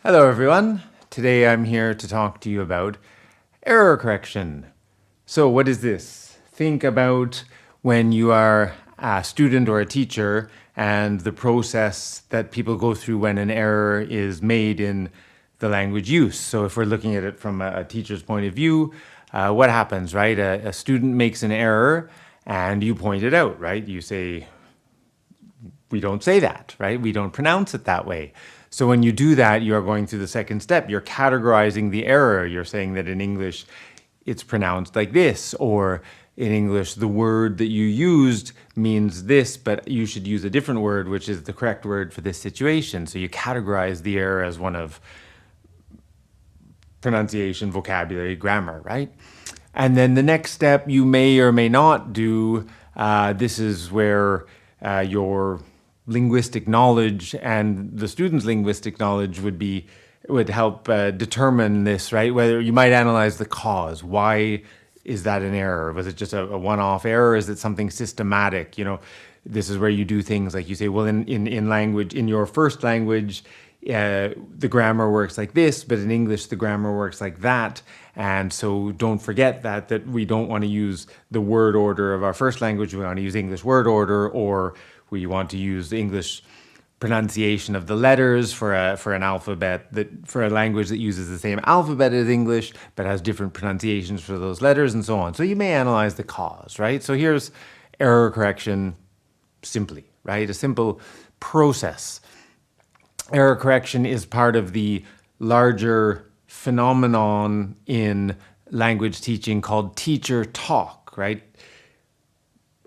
Hello everyone. Today I'm here to talk to you about error correction. So what is this? Think about when you are a student or a teacher and the process that people go through when an error is made in the language use. So if we're looking at it from a teacher's point of view, what happens, right? A student makes an error and you point it out, right? You say, we don't say that, right? We don't pronounce it that way. So when you do that, you are going through the second step. You're categorizing the error. You're saying that in English, it's pronounced like this, or in English, the word that you used means this, but you should use a different word, which is the correct word for this situation. So you categorize the error as one of pronunciation, vocabulary, grammar, right? And then the next step you may or may not do, this is where your linguistic knowledge and the student's linguistic knowledge would help determine this, right? Whether you might analyze the cause. Why is that an error? Was it just a one-off error? Is it something systematic? You know, this is where you do things like you say, well, in language, in your first language, the grammar works like this, but in English, the grammar works like that. And so don't forget that we don't want to use the word order of our first language. We want to use English word order, or we want to use the English pronunciation of the letters for an alphabet for a language that uses the same alphabet as English, but has different pronunciations for those letters and so on. So you may analyze the cause, right? So here's error correction simply, right? A simple process. Error correction is part of the larger phenomenon in language teaching called teacher talk, right?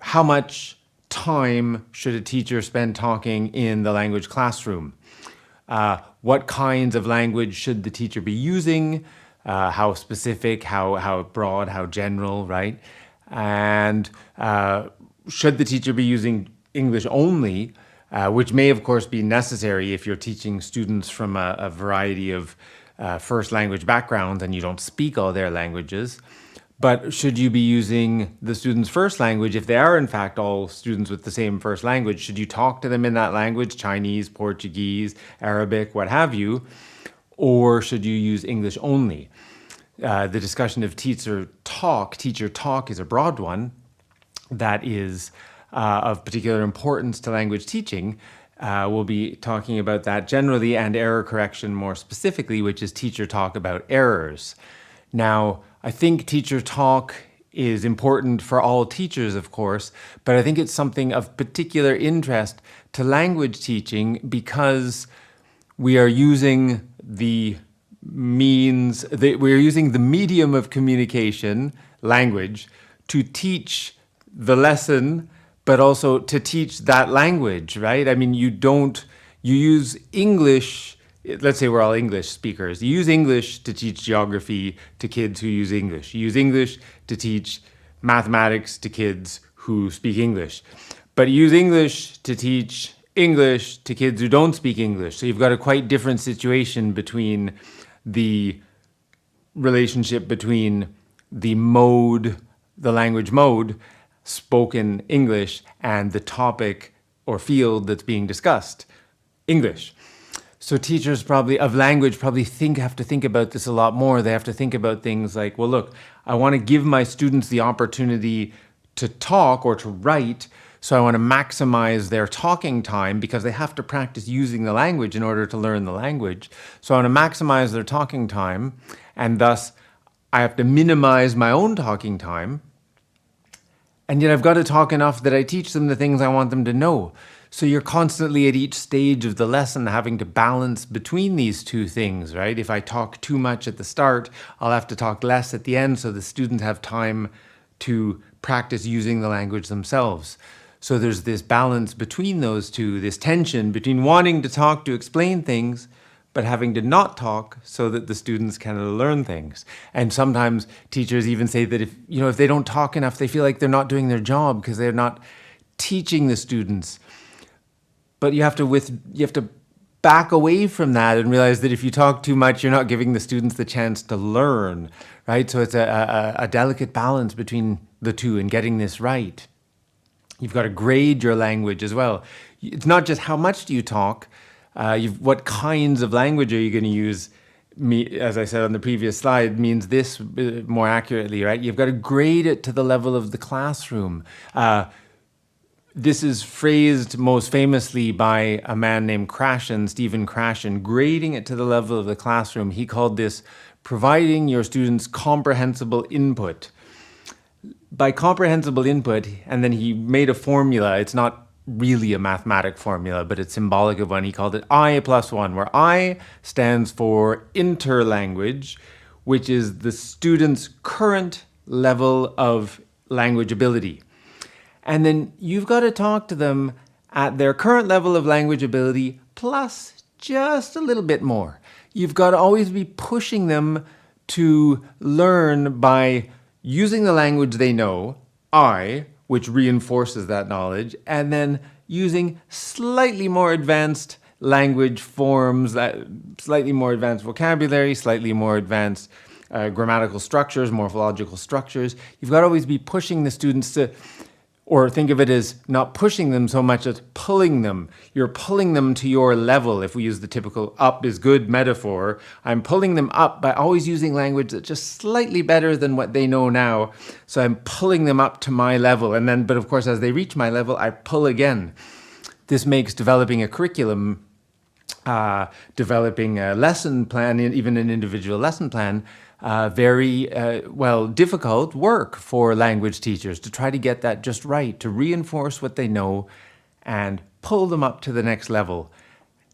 How much time should a teacher spend talking in the language classroom? What kinds of language should the teacher be using? How specific, how broad, how general, right? And should the teacher be using English only, which may of course be necessary if you're teaching students from a variety of first language backgrounds and you don't speak all their languages. But should you be using the student's first language, if they are in fact all students with the same first language, should you talk to them in that language, Chinese, Portuguese, Arabic, what have you, or should you use English only? The discussion of teacher talk is a broad one that is of particular importance to language teaching. We'll be talking about that generally, and error correction more specifically, which is teacher talk about errors. Now, I think teacher talk is important for all teachers, of course, but I think it's something of particular interest to language teaching because we are using the medium of communication, language, to teach the lesson, but also to teach that language, right? I mean, you use English. Let's say we're all English speakers. You use English to teach geography to kids who use English. You use English to teach mathematics to kids who speak English. But you use English to teach English to kids who don't speak English. So you've got a quite different situation between the relationship between the language mode, spoken English, and the topic or field that's being discussed, English. So teachers of language have to think about this a lot more. They have to think about things like, well, look, I want to give my students the opportunity to talk or to write, so I want to maximize their talking time because they have to practice using the language in order to learn the language. So I want to maximize their talking time, and thus I have to minimize my own talking time. And yet I've got to talk enough that I teach them the things I want them to know. So you're constantly at each stage of the lesson having to balance between these two things, right? If I talk too much at the start, I'll have to talk less at the end so the students have time to practice using the language themselves. So there's this balance between those two, this tension between wanting to talk to explain things, but having to not talk so that the students can learn things. And sometimes teachers even say that if they don't talk enough, they feel like they're not doing their job because they're not teaching the students. But you have to back away from that and realize that if you talk too much, you're not giving the students the chance to learn, right? So it's a delicate balance between the two and getting this right. You've got to grade your language as well. It's not just how much do you talk, What kinds of language are you going to use? As I said on the previous slide, means this more accurately, right? You've got to grade it to the level of the classroom. This is phrased most famously by a man named Krashen, Stephen Krashen, grading it to the level of the classroom. He called this providing your students comprehensible input. By comprehensible input, and then he made a formula. It's not really a mathematic formula, but it's symbolic of one. He called it I+1, where I stands for interlanguage, which is the student's current level of language ability. And then you've got to talk to them at their current level of language ability plus just a little bit more. You've got to always be pushing them to learn by using the language they know, I, which reinforces that knowledge, and then using slightly more advanced language forms, slightly more advanced vocabulary, slightly more advanced grammatical structures, morphological structures. You've got to always be pushing the students to, or think of it as not pushing them so much as pulling them. You're pulling them to your level. If we use the typical up is good metaphor, I'm pulling them up by always using language that's just slightly better than what they know now. So I'm pulling them up to my level. And then, but of course, as they reach my level, I pull again. This makes developing a curriculum, developing a lesson plan, even an individual lesson plan, very difficult work for language teachers to try to get that just right, to reinforce what they know and pull them up to the next level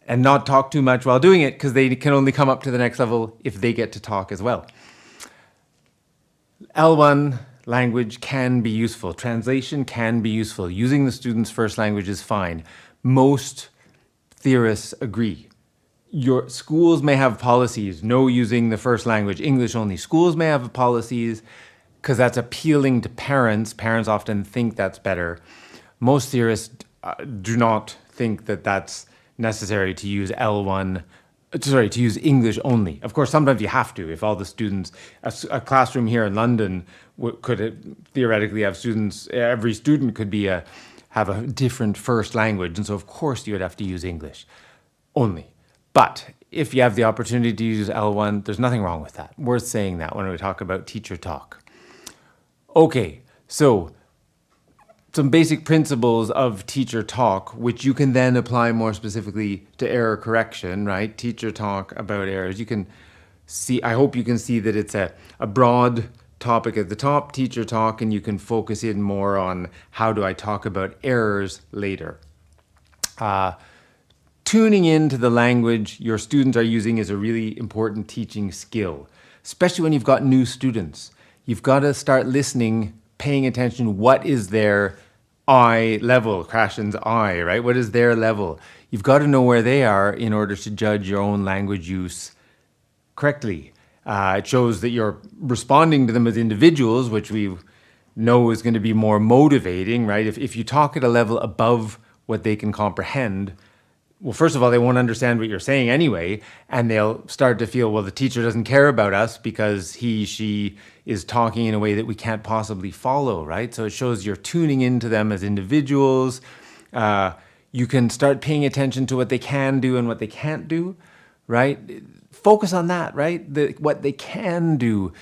and not talk too much while doing it, because they can only come up to the next level if they get to talk as well. L1 language can be useful. Translation can be useful. Using the student's first language is fine. Most theorists agree. Your schools may have policies, no using the first language, English only. Schools may have policies because that's appealing to parents. Parents often think that's better. Most theorists do not think that that's necessary to use to use English only. Of course, sometimes you have to. If all the students, a classroom here in London could theoretically have students, every student could have a different first language. And so of course you would have to use English only. But if you have the opportunity to use L1, there's nothing wrong with that. Worth saying that when we talk about teacher talk. Okay, so some basic principles of teacher talk, which you can then apply more specifically to error correction, right? Teacher talk about errors. You can see, I hope you can see that it's a broad topic at the top, teacher talk, and you can focus in more on how do I talk about errors later. Tuning into the language your students are using is a really important teaching skill, especially when you've got new students. You've got to start listening, paying attention. What is their I level? Krashen's I, right? What is their level? You've got to know where they are in order to judge your own language use correctly. It shows that you're responding to them as individuals, which we know is going to be more motivating, right? If you talk at a level above what they can comprehend, well, first of all, they won't understand what you're saying anyway, and they'll start to feel, well, the teacher doesn't care about us because she is talking in a way that we can't possibly follow, right? So it shows you're tuning into them as individuals. You can start paying attention to what they can do and what they can't do, right? Focus on that, right? What they can do.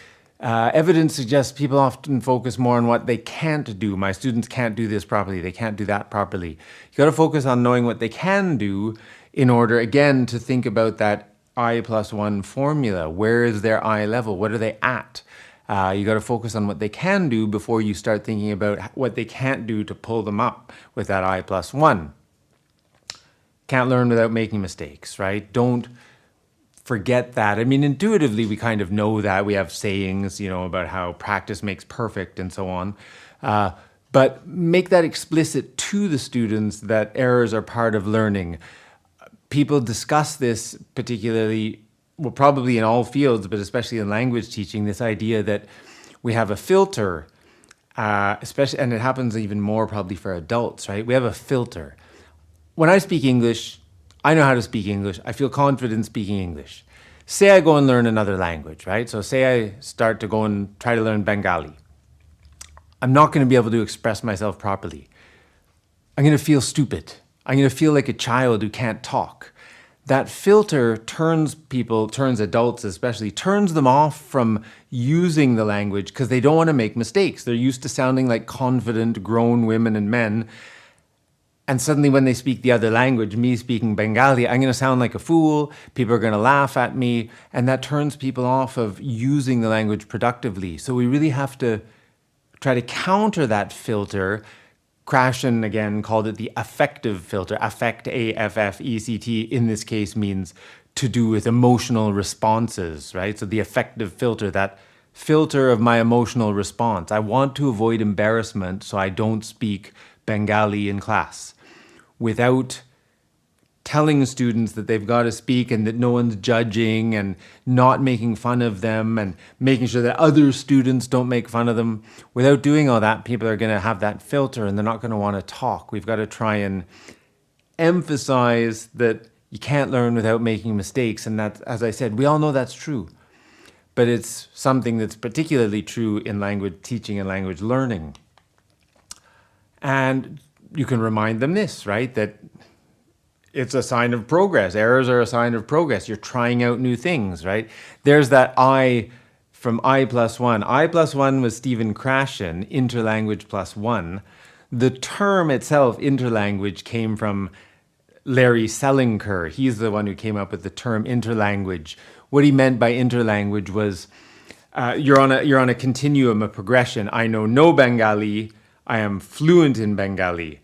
Evidence suggests people often focus more on what they can't do. My students can't do this properly. They can't do that properly. You got to focus on knowing what they can do in order, again, to think about that I+1 formula. Where is their I level? What are they at? You got to focus on what they can do before you start thinking about what they can't do to pull them up with that I+1. Can't learn without making mistakes, right? Don't forget that. I mean, intuitively, we kind of know that. We have sayings, about how practice makes perfect and so on. But make that explicit to the students that errors are part of learning. People discuss this particularly, well, probably in all fields, but especially in language teaching, this idea that we have a filter, especially, and it happens even more probably for adults, right? We have a filter. When I speak English, I know how to speak English. I feel confident speaking English. Say I go and learn another language, right? So say I start to go and try to learn Bengali. I'm not going to be able to express myself properly. I'm going to feel stupid. I'm going to feel like a child who can't talk. that filter turns adults especially, turns them off from using the language because they don't want to make mistakes. They're used to sounding like confident, grown women and men. And suddenly when they speak the other language, me speaking Bengali, I'm going to sound like a fool. People are going to laugh at me. And that turns people off of using the language productively. So we really have to try to counter that filter. Krashen, again, called it the affective filter. Affect, A-F-F-E-C-T, in this case means to do with emotional responses, right? So the affective filter, that filter of my emotional response. I want to avoid embarrassment, so I don't speak Bengali in class without telling students that they've got to speak and that no one's judging and not making fun of them and making sure that other students don't make fun of them. Without doing all that, people are going to have that filter and they're not going to want to talk. We've got to try and emphasize that you can't learn without making mistakes. And that, as I said, we all know that's true. But it's something that's particularly true in language teaching and language learning. And you can remind them this, right? That it's a sign of progress. Errors are a sign of progress. You're trying out new things, right? There's that I from I+1. I+1 was Stephen Krashen, interlanguage +1. The term itself, interlanguage, came from Larry Selinker. He's the one who came up with the term interlanguage. What he meant by interlanguage was you're on a continuum, a progression. I know no Bengali. I am fluent in Bengali.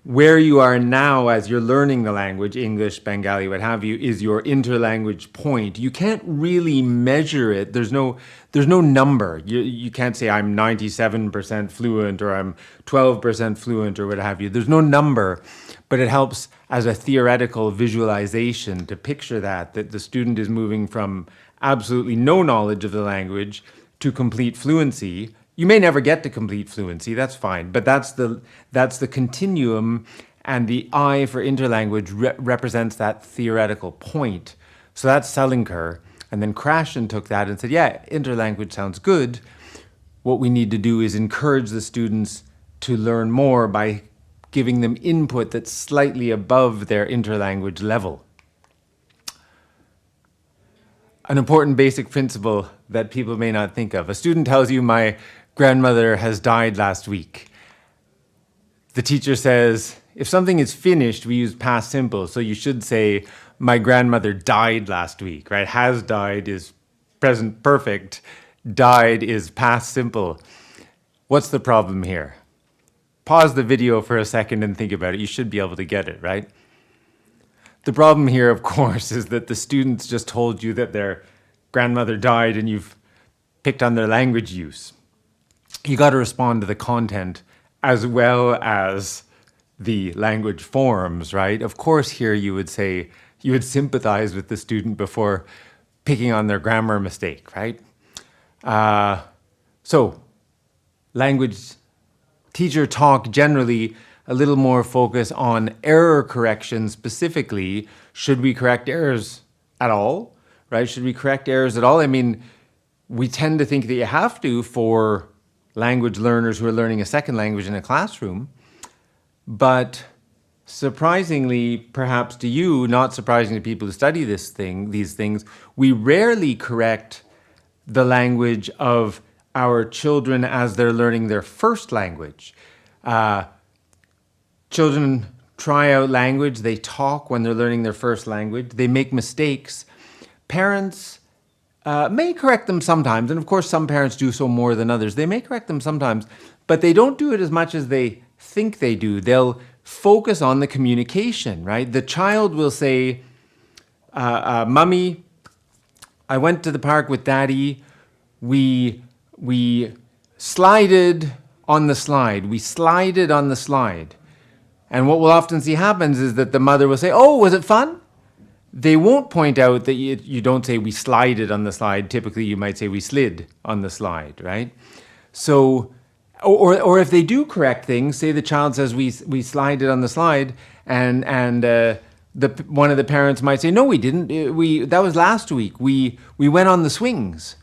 Where you are now as you're learning the language, English, Bengali, what have you, is your interlanguage point. You can't really measure it. There's no number. You can't say I'm 97% fluent or I'm 12% fluent or what have you. There's no number, but it helps as a theoretical visualization to picture that the student is moving from absolutely no knowledge of the language to complete fluency. You may never get to complete fluency, that's fine, but that's the continuum, and the I for interlanguage represents that theoretical point. So that's Selinker, and then Krashen took that and said, yeah, interlanguage sounds good. What we need to do is encourage the students to learn more by giving them input that's slightly above their interlanguage level. An important basic principle that people may not think of. A student tells you, my grandmother has died last week. The teacher says, if something is finished, we use past simple. So you should say, my grandmother died last week, right? Has died is present perfect. Died is past simple. What's the problem here? Pause the video for a second and think about it. You should be able to get it, right? The problem here, of course, is that the students just told you that their grandmother died and you've picked on their language use. You got to respond to the content as well as the language forms, right? Of course, here you would say, you would sympathize with the student before picking on their grammar mistake, right? So, language teacher talk generally, a little more focus on error correction specifically. Should we correct errors at all, right? Should we correct errors at all? I mean, we tend to think that you have to for language learners who are learning a second language in a classroom. But surprisingly, perhaps to you, not surprising to people who study these things, we rarely correct the language of our children as they're learning their first language. Children try out language, they talk when they're learning their first language, they make mistakes. Parents may correct them sometimes, and of course some parents do so more than others. They may correct them sometimes, but they don't do it as much as they think they do. They'll focus on the communication, right? The child will say, Mummy, I went to the park with Daddy. We slided on the slide. We slided on the slide. And what we'll often see happens is that the mother will say, oh, was it fun? They won't point out that you don't say we slided on the slide. Typically, you might say we slid on the slide, right? So, or if they do correct things, say the child says we slided on the slide, and one of the parents might say, no, we didn't. That was last week. We went on the swings.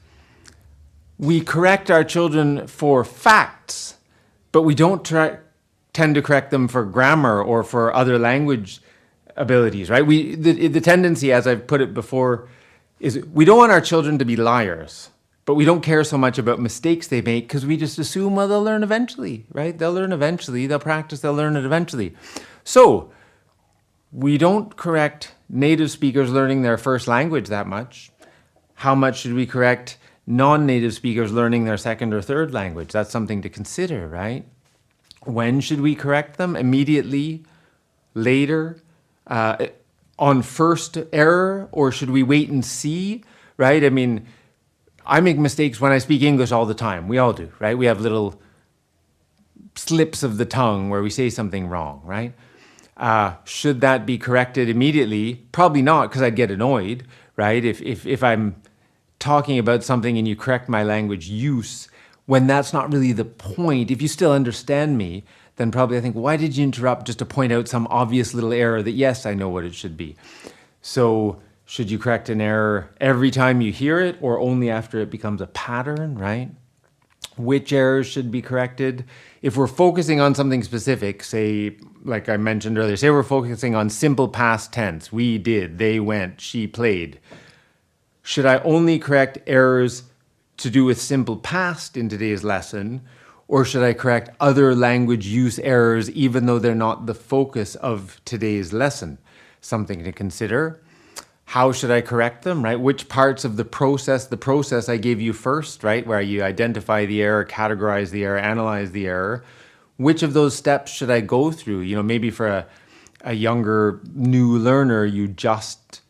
We correct our children for facts, but we don't tend to correct them for grammar or for other language abilities, right? The tendency, as I've put it before, is we don't want our children to be liars, but we don't care so much about mistakes they make because we just assume, well, they'll learn eventually, right? They'll learn eventually, they'll practice, they'll learn it eventually. So we don't correct native speakers learning their first language that much. How much should we correct non-native speakers learning their second or third language? That's something to consider, right? When should we correct them? Immediately? Later? On first error? Or should we wait and see, right? I mean, I make mistakes when I speak English all the time. We all do, right? We have little slips of the tongue where we say something wrong, right? Should that be corrected immediately? Probably not, because I'd get annoyed, right? If I'm talking about something and you correct my language use, when that's not really the point, if you still understand me, then probably I think, why did you interrupt just to point out some obvious little error that, yes, I know what it should be. So should you correct an error every time you hear it or only after it becomes a pattern, right? Which errors should be corrected? If we're focusing on something specific, say, like I mentioned earlier, say we're focusing on simple past tense, we did, they went, she played. Should I only correct errors to do with simple past in today's lesson, or should I correct other language use errors even though they're not the focus of today's lesson? Something to consider. How should I correct them, right? Which parts of the process I gave you first, right? Where you identify the error, categorize the error, analyze the error. Which of those steps should I go through? You know, maybe for a younger new learner, you just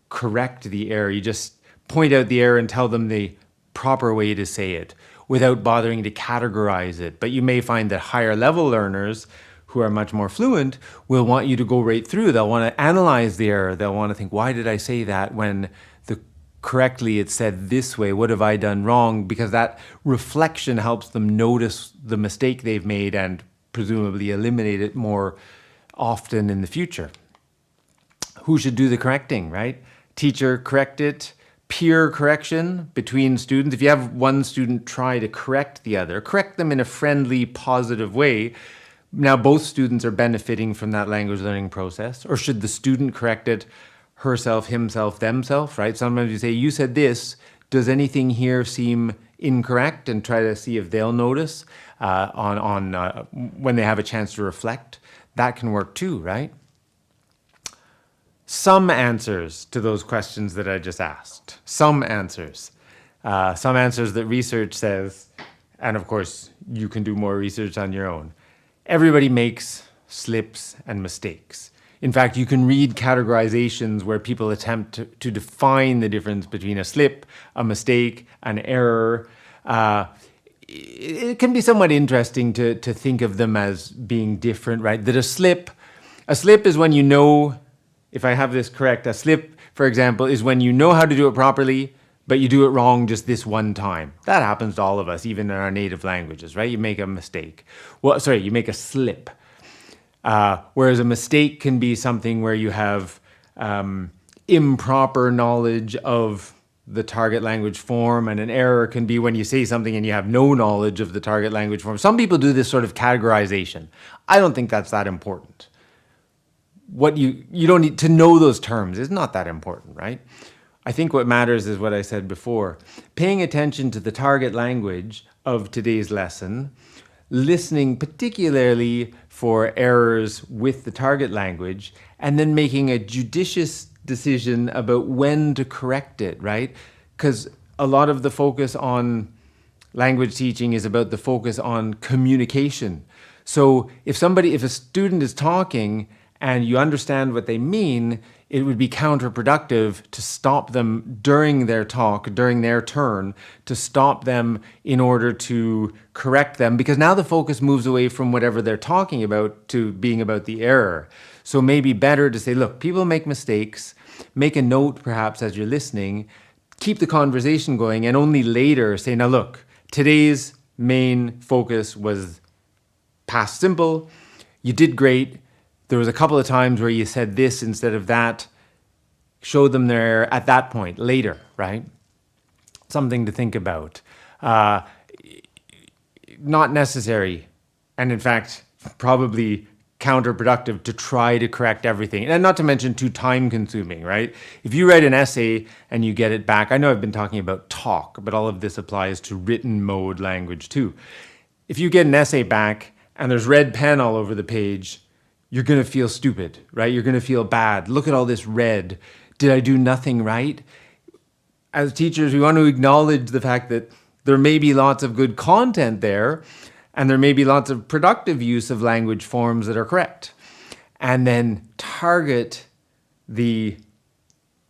correct the error. You just point out the error and tell them the proper way to say it without bothering to categorize it. But you may find that higher level learners who are much more fluent will want you to go right through. They'll want to analyze the error. They'll want to think, why did I say that when correctly it's said this way? What have I done wrong? Because that reflection helps them notice the mistake they've made and presumably eliminate it more often in the future. Who should do the correcting, right? Teacher correct it. Peer correction between students. If you have one student try to correct the other, correct them in a friendly, positive way. Now both students are benefiting from that language learning process. Or should the student correct it herself, himself, themselves, right? Sometimes you say, you said this, does anything here seem incorrect? And try to see if they'll notice when they have a chance to reflect. That can work too, right? Some answers to those questions that I just asked. Some answers. Some answers that research says, and of course you can do more research on your own. Everybody makes slips and mistakes. In fact, you can read categorizations where people attempt to define the difference between a slip, a mistake, an error. It can be somewhat interesting to think of them as being different, right? That a slip is when you know, if I have this correct, a slip, for example, is when you know how to do it properly, but you do it wrong just this one time. That happens to all of us, even in our native languages, right? You make a mistake. Well, sorry, you make a slip. Whereas a mistake can be something where you have improper knowledge of the target language form, and an error can be when you say something and you have no knowledge of the target language form. Some people do this sort of categorization. I don't think that's that important. What you don't need to know those terms is not that important, right? I think what matters is what I said before. Paying attention to the target language of today's lesson, listening particularly for errors with the target language, and then making a judicious decision about when to correct it, right? Because a lot of the focus on language teaching is about the focus on communication. So if a student is talking and you understand what they mean, it would be counterproductive to stop them during their talk, during their turn, to stop them in order to correct them, because now the focus moves away from whatever they're talking about to being about the error. So maybe better to say, look, people make mistakes, make a note perhaps as you're listening, keep the conversation going, and only later say, now look, today's main focus was past simple, you did great. There was a couple of times where you said this instead of that. Show them there at that point, later, right? Something to think about. Not necessary, and in fact, probably counterproductive to try to correct everything. And not to mention too time consuming, right? If you write an essay and you get it back, I know I've been talking about talk, but all of this applies to written mode language too. If you get an essay back and there's red pen all over the page, you're going to feel stupid, right? You're going to feel bad. Look at all this red. Did I do nothing right? As teachers, we want to acknowledge the fact that there may be lots of good content there, and there may be lots of productive use of language forms that are correct. And then target the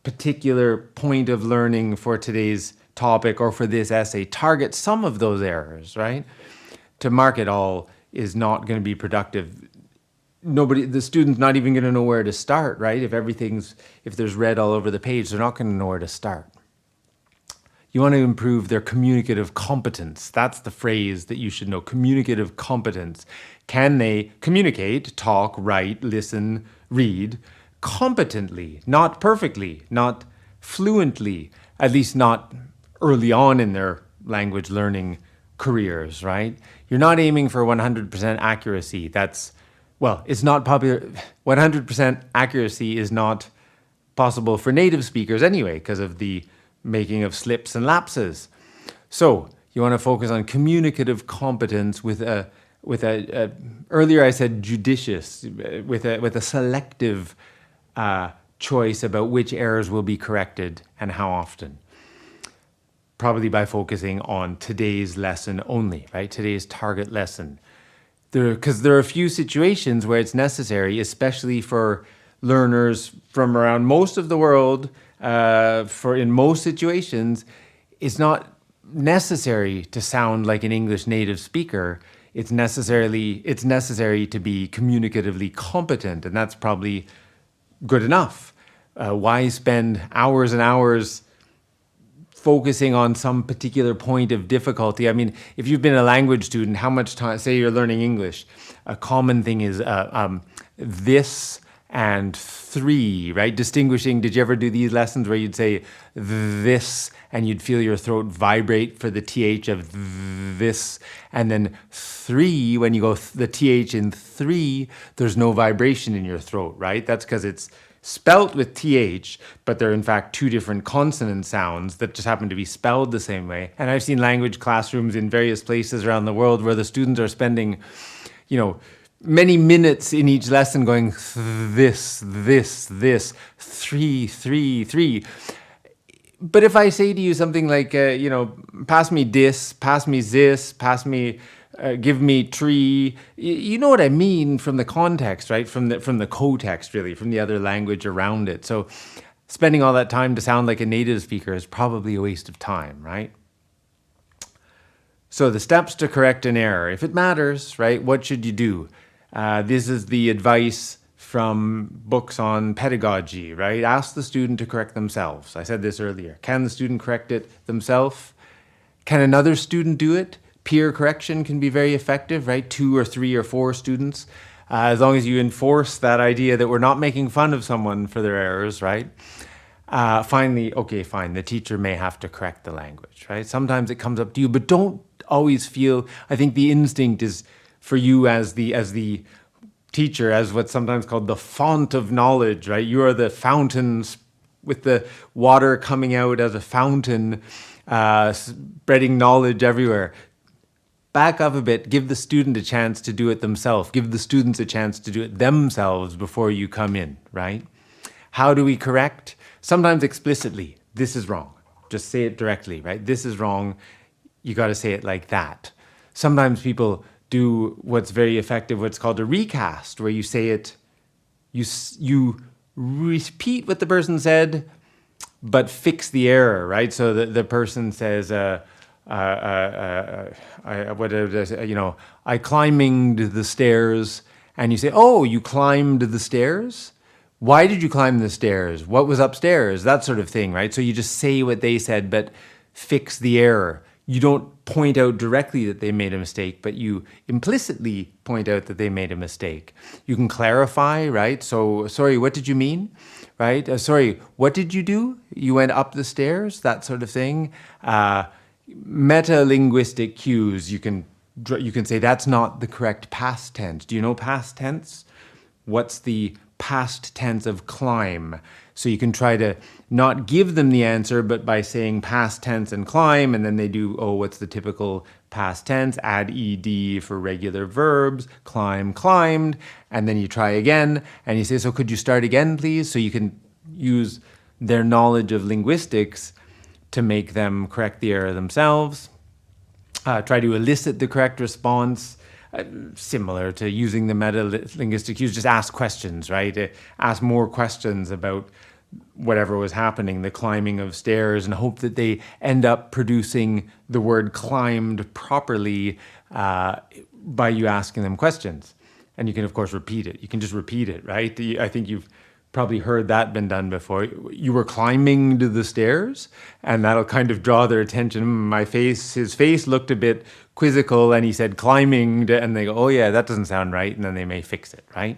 particular point of learning for today's topic or for this essay. Target some of those errors, right? To mark it all is not going to be productive. The student's not even going to know where to start, right? If there's red all over the page, they're not going to know where to start. You want to improve their communicative competence. That's the phrase that you should know, communicative competence. Can they communicate, talk, write, listen, read competently, not perfectly, not fluently, at least not early on in their language learning careers, right? You're not aiming for 100% accuracy. It's not popular. 100% accuracy is not possible for native speakers anyway, because of the making of slips and lapses. So you want to focus on communicative competence with a earlier I said judicious, with a selective choice about which errors will be corrected and how often. Probably by focusing on today's lesson only, right? Today's target lesson. Because there are a few situations where it's necessary, especially for learners from around most of the world. In most situations, it's not necessary to sound like an English native speaker. It's necessary to be communicatively competent, and that's probably good enough. Why spend hours and hours focusing on some particular point of difficulty? I mean, if you've been a language student, how much time, say you're learning English, a common thing is this and three, right? Distinguishing, did you ever do these lessons where you'd say this and you'd feel your throat vibrate for the TH of this, and then three, when you go the TH in three, there's no vibration in your throat, right? That's because it's spelt with TH, but they're in fact two different consonant sounds that just happen to be spelled the same way. And I've seen language classrooms in various places around the world where the students are spending, many minutes in each lesson going this, three. But if I say to you something like, pass me this, pass me this, pass me, give me tree, you know what I mean from the context, right? From the co-text, really, from the other language around it. So spending all that time to sound like a native speaker is probably a waste of time, right? So the steps to correct an error, if it matters, right, what should you do? This is the advice from books on pedagogy, right? Ask the student to correct themselves. I said this earlier. Can the student correct it themselves? Can another student do it? Peer correction can be very effective, right? 2 or 3 or 4 students. As long as you enforce that idea that we're not making fun of someone for their errors, right? Finally, okay, fine, the teacher may have to correct the language, right? Sometimes it comes up to you, but don't always feel, I think the instinct is for you as the teacher, as what's sometimes called the font of knowledge, right? You are the fountains with the water coming out as a fountain, spreading knowledge everywhere. Back up a bit, give the student a chance to do it themselves. Give the students a chance to do it themselves before you come in, right? How do we correct? Sometimes explicitly, this is wrong. Just say it directly, right? This is wrong. You got to say it like that. Sometimes people do what's very effective, what's called a recast, where you say it, you repeat what the person said, but fix the error, right? So the person says, I climbed the stairs, and you say, oh, you climbed the stairs? Why did you climb the stairs? What was upstairs? That sort of thing, right? So you just say what they said, but fix the error. You don't point out directly that they made a mistake, but you implicitly point out that they made a mistake. You can clarify, right? So, sorry, what did you mean? Right? Sorry, what did you do? You went up the stairs? That sort of thing. Meta-linguistic cues. You can say that's not the correct past tense. Do you know past tense? what's the past tense of climb? So you can try to not give them the answer, but by saying past tense and climb, and then they do, oh, what's the typical past tense? Add ed for regular verbs, climb, climbed, and then you try again, and you say, so could you start again, please? So you can use their knowledge of linguistics to make them correct the error themselves. Try to elicit the correct response. Similar to using the meta-linguistic cues, just ask questions, right? Ask more questions about whatever was happening, the climbing of stairs, and hope that they end up producing the word climbed properly by you asking them questions. And you can, of course, repeat it. You can just repeat it, right? I think you've probably heard that been done before. You were climbing to the stairs, and that'll kind of draw their attention. His face looked a bit quizzical, and he said climbing, and they go, oh yeah, that doesn't sound right, and then they may fix it, right?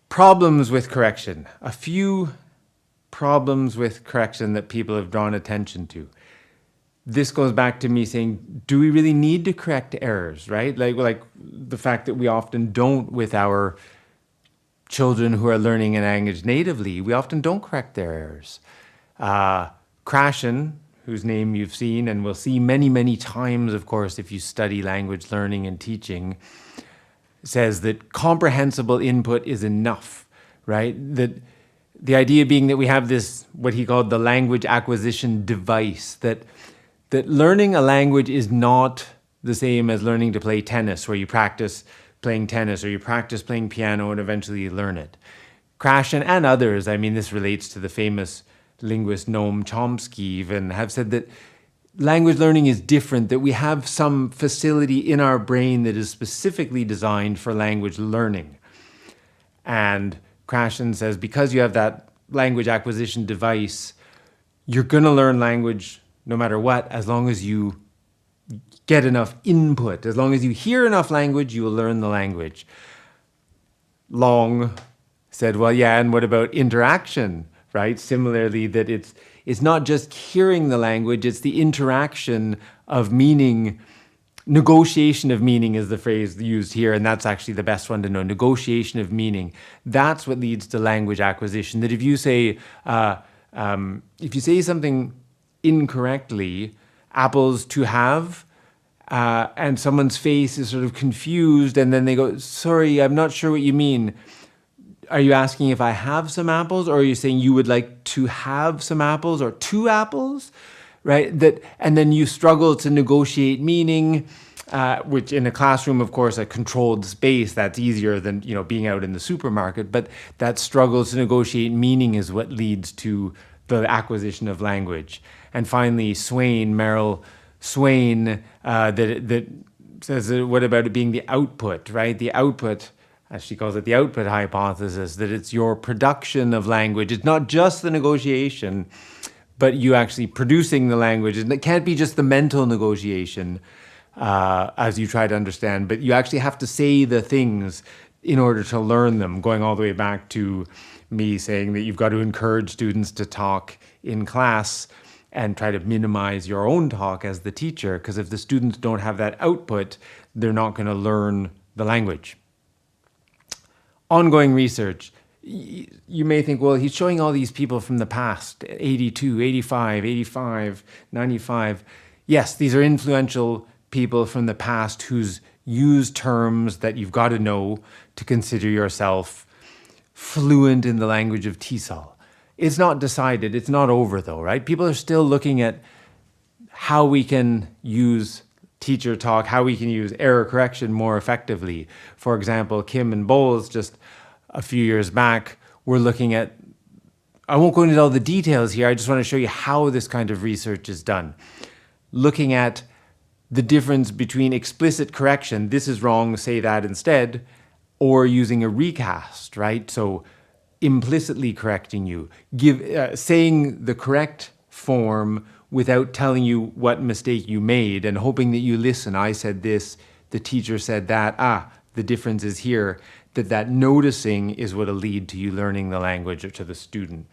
Problems with correction. A few problems with correction that people have drawn attention to. This goes back to me saying, do we really need to correct errors, right? Like the fact that we often don't with our children who are learning a language natively, we often don't correct their errors. Krashen, whose name you've seen and will see many, many times, of course, if you study language learning and teaching, says that comprehensible input is enough, right? That the idea being that we have this, what he called the language acquisition device, that learning a language is not the same as learning to play tennis, where you practice playing tennis or you practice playing piano and eventually you learn it. Krashen and others, I mean, this relates to the famous linguist Noam Chomsky even, have said that language learning is different, that we have some facility in our brain that is specifically designed for language learning. And Krashen says because you have that language acquisition device, you're going to learn language no matter what, as long as you get enough input. As long as you hear enough language, you will learn the language. Long said, well, yeah, and what about interaction, right? Similarly, that it's not just hearing the language, it's the interaction of meaning. Negotiation of meaning is the phrase used here, and that's actually the best one to know. Negotiation of meaning. That's what leads to language acquisition. That if you say something incorrectly, apples to have, and someone's face is sort of confused, and then they go, sorry, I'm not sure what you mean. Are you asking if I have some apples, or are you saying you would like to have some apples or 2 apples, right? And then you struggle to negotiate meaning, which in a classroom, of course, a controlled space, that's easier than being out in the supermarket. But that struggle to negotiate meaning is what leads to the acquisition of language. And finally, Merrill Swain, that says, what about it being the output, right? The output, as she calls it, the output hypothesis, that it's your production of language. It's not just the negotiation, but you actually producing the language. And it can't be just the mental negotiation as you try to understand, but you actually have to say the things in order to learn them, going all the way back to me saying that you've got to encourage students to talk in class and try to minimize your own talk as the teacher, because if the students don't have that output, they're not going to learn the language. Ongoing research. You may think, well, he's showing all these people from the past, 82, 85, 95. Yes, these are influential people from the past who's used terms that you've got to know to consider yourself fluent in the language of TESOL. It's not decided. It's not over, though, right? People are still looking at how we can use teacher talk, how we can use error correction more effectively. For example, Kim and Bowles, just a few years back, were looking at, I won't go into all the details here, I just want to show you how this kind of research is done. Looking at the difference between explicit correction, this is wrong, say that instead, or using a recast, right? So implicitly correcting you, saying the correct form without telling you what mistake you made and hoping that you listen. I said this, the teacher said that. The difference is here. That noticing is what will lead to you learning the language or to the student.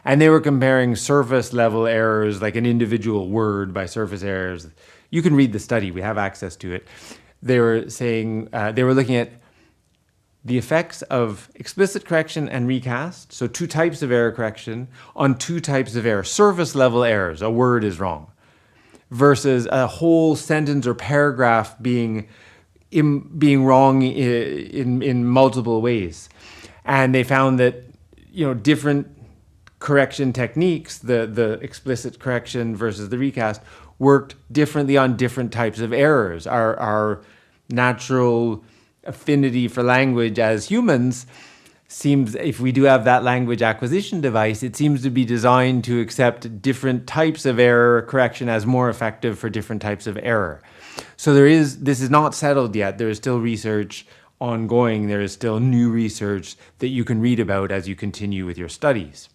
And they were comparing surface level errors, like an individual word by surface errors. You can read the study, we have access to it. They were saying, they were looking at the effects of explicit correction and recast, so two types of error correction, on two types of error, surface level errors, a word is wrong, versus a whole sentence or paragraph being wrong in multiple ways. And they found that, different correction techniques, the explicit correction versus the recast, worked differently on different types of errors. Our natural affinity for language as humans seems, if we do have that language acquisition device, it seems to be designed to accept different types of error correction as more effective for different types of error. So this is not settled yet. There is still research ongoing. There is still new research that you can read about as you continue with your studies.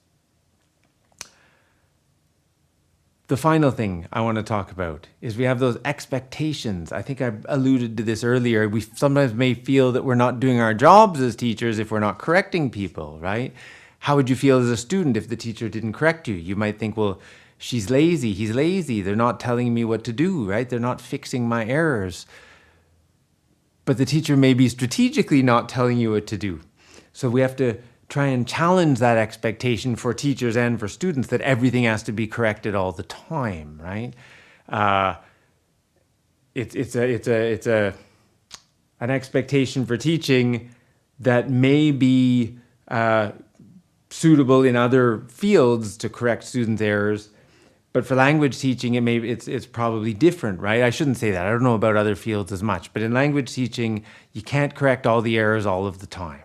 The final thing I want to talk about is we have those expectations. I think I alluded to this earlier. We sometimes may feel that we're not doing our jobs as teachers if we're not correcting people, right? How would you feel as a student if the teacher didn't correct you? You might think, well, she's lazy, he's lazy. They're not telling me what to do, right? They're not fixing my errors. But the teacher may be strategically not telling you what to do. So we have to try and challenge that expectation for teachers and for students that everything has to be corrected all the time, right? It's an expectation for teaching that may be suitable in other fields to correct students' errors, but for language teaching, it's probably different, right? I shouldn't say that. I don't know about other fields as much, but in language teaching, you can't correct all the errors all of the time.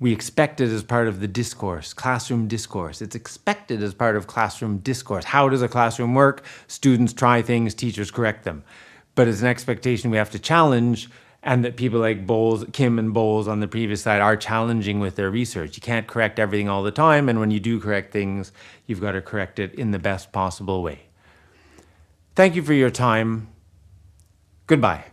We expect it as part of the discourse, classroom discourse. It's expected as part of classroom discourse. How does a classroom work? Students try things, teachers correct them. But it's an expectation we have to challenge, and that people like Kim and Bowles on the previous slide are challenging with their research. You can't correct everything all the time, and when you do correct things, you've got to correct it in the best possible way. Thank you for your time. Goodbye.